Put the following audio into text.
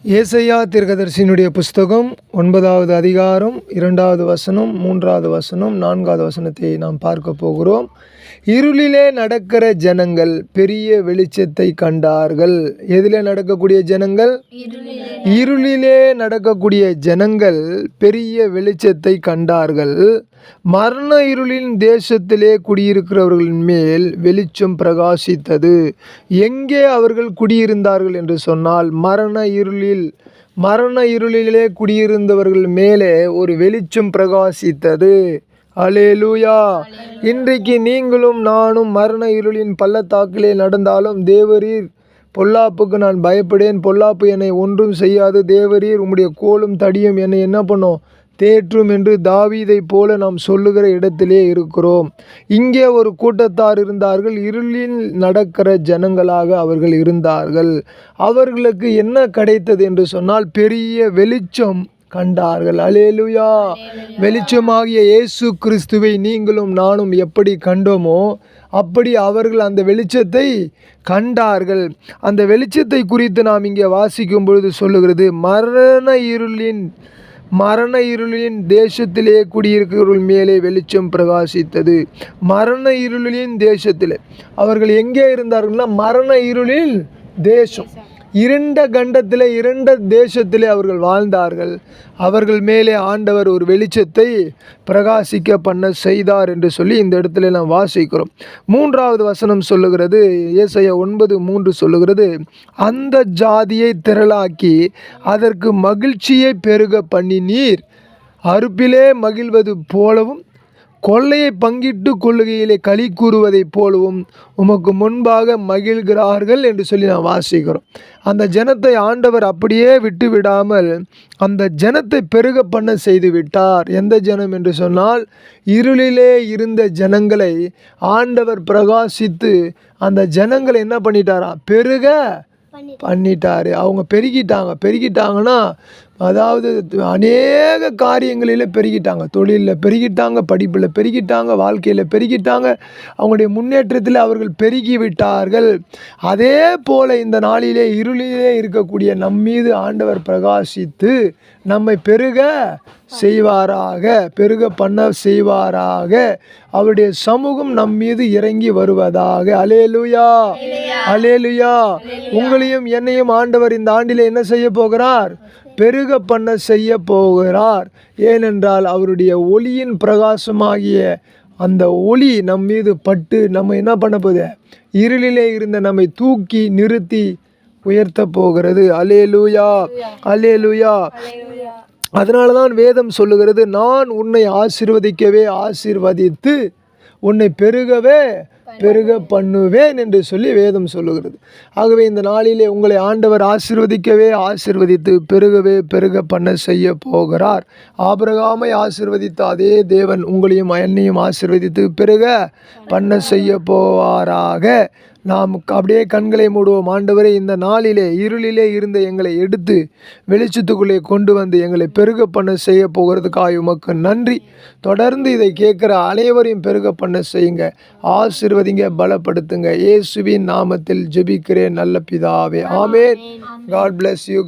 ஏசாயா தீர்க்கதரிசியினுடைய புஸ்தகம் 9வது அதிகாரம் 2வது வசனம் 3வது வசனம் 4வது வசனத்தை நாம் பார்க்க போகிறோம். இருளிலே நடக்கிற ஜனங்கள் பெரிய வெளிச்சத்தை கண்டார்கள். எதிலே நடக்கக்கூடிய ஜனங்கள்? இருளிலே நடக்கக்கூடிய ஜனங்கள் பெரிய வெளிச்சத்தை கண்டார்கள். மரண இருளின் தேசத்திலே குடியிருக்கிறவர்களின் மேல் வெளிச்சம் பிரகாசித்தது. எங்கே அவர்கள் குடியிருந்தார்கள் என்று சொன்னால் மரண இருளிலே குடியிருந்தவர்கள் மேலே ஒரு வெளிச்சம் பிரகாசித்தது. அல்லேலூயா. இன்றைக்கு நீங்களும் நானும் மரண இருளின் பள்ளத்தாக்கிலே நடந்தாலும், தேவரீர் பொல்லாப்புக்கு நான் பயப்படேன், பொல்லாப்பு என்னை ஒன்றும் செய்யாது, தேவரீர் உம்முடைய கோலும் தடியும் என்னை என்ன பண்ணும், தேற்றும் என்று தாவீதை போல நாம் சொல்லுகிற இடத்திலே இருக்கிறோம். இங்கே ஒரு கூட்டத்தார் இருந்தார்கள். இருளில் நடக்கிற ஜனங்களாக அவர்கள் இருந்தார்கள். அவர்களுக்கு என்ன கிடைத்தது என்று சொன்னால் பெரிய வெளிச்சம் கண்டார்கள். அல்லேலூயா. வெளிச்சமாகிய இயேசு கிறிஸ்துவை நீங்களும் நானும் எப்படி கண்டோமோ அப்படி அவர்கள் அந்த வெளிச்சத்தை கண்டார்கள். அந்த வெளிச்சத்தை குறித்து நாம் இங்கே வாசிக்கும் பொழுது சொல்லுகிறது, மரண இருளின் தேசத்திலே குடியிருக்கிறவர்கள் மேலே வெளிச்சம் பிரகாசித்தது. மரண இருளின் தேசத்திலே அவர்கள் எங்கே இருந்தார்கள்னா, மரண இருளின் தேசம், இருண்ட கண்டத்தில், இருண்ட தேசத்திலே அவர்கள் வாழ்ந்தார்கள். அவர்கள் மேலே ஆண்டவர் ஒரு வெளிச்சத்தை பிரகாசிக்க பண்ண செய்தார் என்று சொல்லி இந்த இடத்துல நாம் வாசிக்கிறோம். 3வது வசனம் சொல்லுகிறது, ஏசாயா 9:3 சொல்லுகிறது, அந்த ஜாதியை திரளாக்கி அதற்கு மகிழ்ச்சியை பெருக பண்ணினீர். அறுப்பிலே மகிழ்வது போலவும் கொள்ளையை பங்கிட்டு கொள்ளுகையிலே களி கூறுவதைப் போலவும் உமக்கு முன்பாக மகிழ்கிறார்கள் என்று சொல்லி நாம் வாசிக்கிறோம். அந்த ஜனத்தை ஆண்டவர் அப்படியே விட்டு விடாமல் அந்த ஜனத்தை பெருக பண்ண செய்து விட்டார். எந்த ஜனம் என்று சொன்னால், இருளிலே இருந்த ஜனங்களை ஆண்டவர் பிரகாசித்து அந்த ஜனங்களை என்ன பண்ணிட்டாராம், பெருக பண்ணிட்டாரு. அவங்க பெருகிட்டாங்கன்னா அதாவது அநேக காரியங்களில் பெருகிட்டாங்க. தொழிலில் பெருகிட்டாங்க, படிப்பில் பெருகிட்டாங்க, வாழ்க்கையில் பெருகிட்டாங்க, அவங்களுடைய முன்னேற்றத்தில் அவர்கள் பெருகி விட்டார்கள். அதே போல் இந்த நாளிலே இருளிலே இருக்கக்கூடிய நம்மீது ஆண்டவர் பிரகாசித்து நம்மை பெருக செய்வாராக, பெருக பண்ண செய்வாராக. அவருடைய சமூகம் நம்மீது இறங்கி வருவதாக. அல்லேலூயா, அல்லேலூயா. உங்களையும் என்னையும் ஆண்டவர் இந்த ஆண்டிலே என்ன செய்ய போகிறார்? பெருக பண்ண செய்ய போகிறார். ஏனென்றால் அவருடைய ஒளியின் பிரகாசமாகிய அந்த ஒளி நம் மீது பட்டு நம்ம என்ன பண்ண போகுது, இருளிலே இருந்த நம்மை தூக்கி நிறுத்தி உயர்த்த போகிறது. அல்லேலூயா, அல்லேலூயா. அதனால தான் வேதம் சொல்லுகிறது, நான் உன்னை ஆசீர்வதிக்கவே ஆசீர்வதித்து உன்னை பெருக பண்ணுவேன் என்று சொல்லி வேதம் சொல்லுகிறது. ஆகவே இந்த நாளிலே உங்களை ஆண்டவர் ஆசீர்வதிக்கவே ஆசீர்வதித்து பெருக பண்ண செய்ய போகிறார். ஆபிரகாமை ஆசீர்வதித்த அதே தேவன் உங்களையும் என்னையும் ஆசீர்வதித்து பெருக பண்ண செய்ய போவாராக. நாம் அப்படியே கண்களை மூடுவோம். ஆண்டவரே, இந்த நாளிலே இருளிலே இருந்த எங்களை எடுத்து வெளிச்சத்துக்குள்ளே கொண்டு வந்து எங்களை பெருக பண்ண செய்ய போகிறதுக்காக உமக்கு நன்றி. தொடர்ந்து இதை கேட்குற அனைவரையும் பெருக பண்ண செய்யுங்க, ஆசீர்வதிங்க, பலப்படுத்துங்க. இயேசுவின் நாமத்தில் ஜெபிக்கிறேன் நல்ல பிதாவே, ஆமென். God bless you.